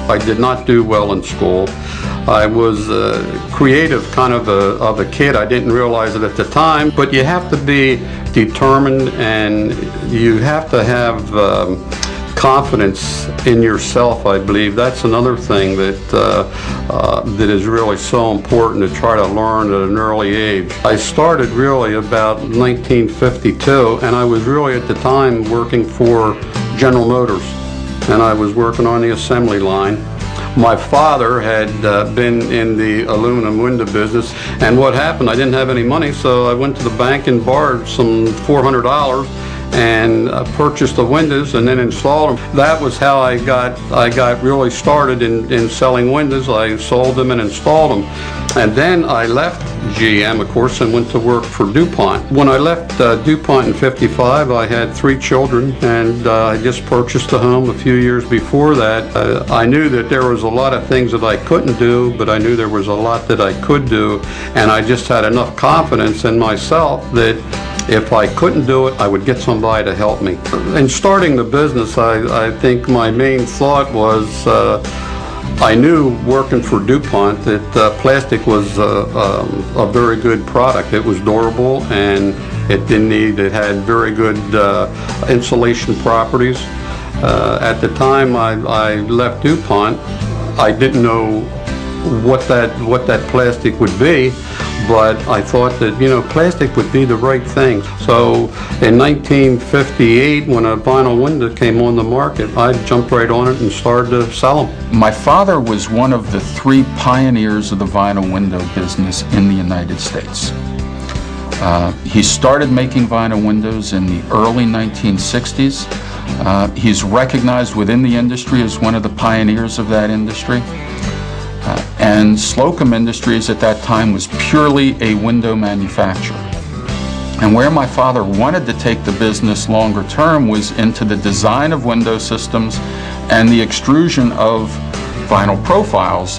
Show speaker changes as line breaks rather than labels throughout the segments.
I did not do well in school. I was a creative kind of a kid. I didn't realize it at the time, but you have to be determined and you have to have confidence in yourself, I believe. That's another thing that is really so important to try to learn at an early age. I started really about 1952, and I was really at the time working for General Motors, and I was working on the assembly line. My father had been in the aluminum window business, and what happened, I didn't have any money, so I went to the bank and borrowed some $400 and purchased the windows and then installed them. That was how I got really started in selling windows. I sold them and installed them. And then I left GM, of course, and went to work for DuPont. When I left DuPont in '55, I had 3 children, and I just purchased a home a few years before that. I knew that there was a lot of things that I couldn't do, but I knew there was a lot that I could do, and I just had enough confidence in myself that if I couldn't do it, I would get somebody to help me. In starting the business, I think my main thought was I knew working for DuPont that plastic was a very good product. It was durable and it had very good insulation properties. At the time I left DuPont, I didn't know what that plastic would be, but I thought that, plastic would be the right thing. So in 1958, when a vinyl window came on the market, I jumped right on it and started to sell them.
My father was one of the 3 pioneers of the vinyl window business in the United States. He started making vinyl windows in the early 1960s. He's recognized within the industry as one of the pioneers of that industry. And Slocomb Industries at that time was purely a window manufacturer. And where my father wanted to take the business longer term was into the design of window systems and the extrusion of vinyl profiles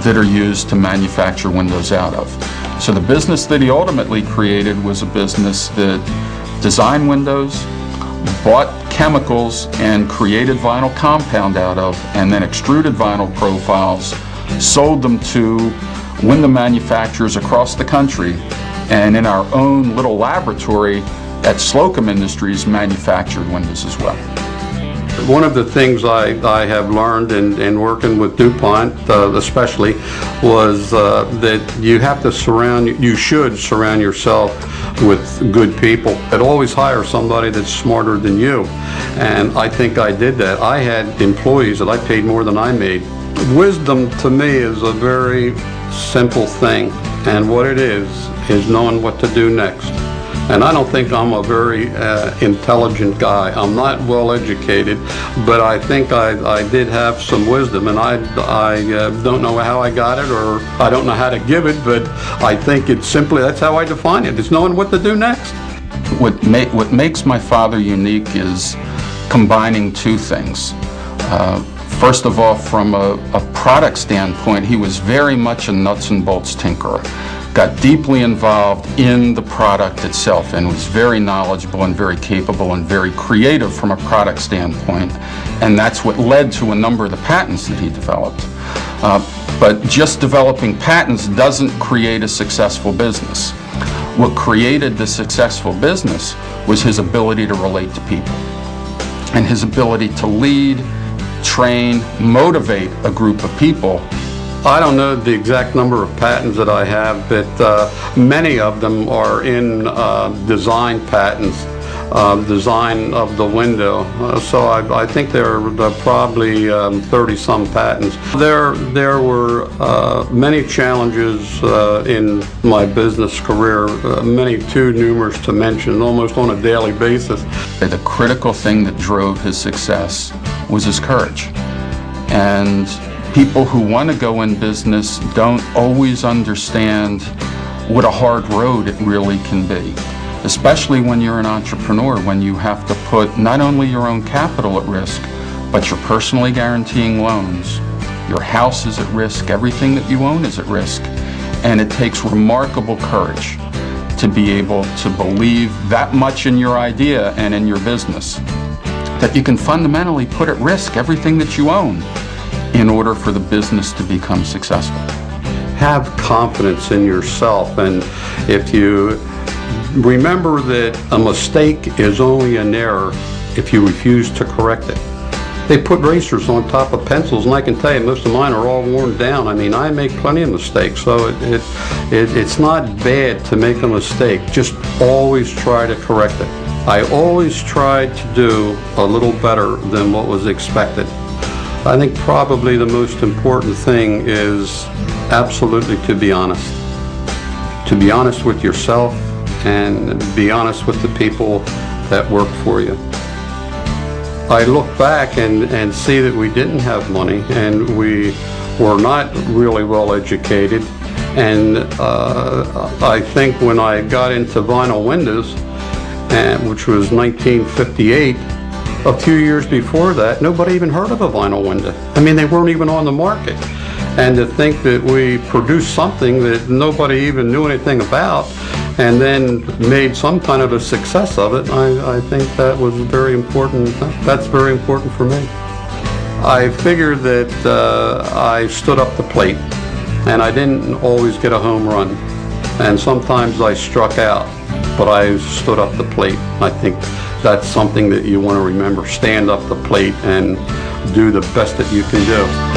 that are used to manufacture windows out of. So the business that he ultimately created was a business that designed windows, bought chemicals and created vinyl compound out of, and then extruded vinyl profiles, sold them to window manufacturers across the country, and in our own little laboratory at Slocomb Industries manufactured windows as well.
One of the things I have learned in working with DuPont especially was that you should surround yourself with good people. And always hire somebody that's smarter than you. And I think I did that. I had employees that I paid more than I made. Wisdom to me is a very simple thing, and what it is knowing what to do next. And I don't think I'm a very intelligent guy. I'm not well educated, but I think I did have some wisdom, and I don't know how I got it, or I don't know how to give it, but I think it's simply, that's how I define it. It's knowing what to do next.
What makes my father unique is combining 2 things. First of all, from a product standpoint, he was very much a nuts and bolts tinkerer. Got deeply involved in the product itself and was very knowledgeable and very capable and very creative from a product standpoint. And that's what led to a number of the patents that he developed. But just developing patents doesn't create a successful business. What created the successful business was his ability to relate to people and his ability to lead, train, motivate a group of people.
I don't know the exact number of patents that I have, but many of them are in design patents, design of the window. So I think there are probably 30-some patents. There were many challenges in my business career, many too numerous to mention, almost on a daily basis.
The critical thing that drove his success was his courage. And people who want to go in business don't always understand what a hard road it really can be, especially when you're an entrepreneur, when you have to put not only your own capital at risk, but you're personally guaranteeing loans. Your house is at risk, everything that you own is at risk, and it takes remarkable courage to be able to believe that much in your idea and in your business, that you can fundamentally put at risk everything that you own in order for the business to become successful?
Have confidence in yourself, and if you remember that a mistake is only an error if you refuse to correct it. They put erasers on top of pencils, and I can tell you most of mine are all worn down. I mean, I make plenty of mistakes, so it's not bad to make a mistake. Just always try to correct it. I always tried to do a little better than what was expected. I think probably the most important thing is absolutely to be honest. To be honest with yourself and be honest with the people that work for you. I look back and see that we didn't have money and we were not really well educated. And I think when I got into vinyl windows, which was 1958, a few years before that, nobody even heard of a vinyl window. I mean, they weren't even on the market. And to think that we produced something that nobody even knew anything about and then made some kind of a success of it, I think that was very important. That's very important for me. I figured that I stood up the plate, and I didn't always get a home run. And sometimes I struck out, but I stood up the plate. I think that's something that you want to remember. Stand up the plate and do the best that you can do.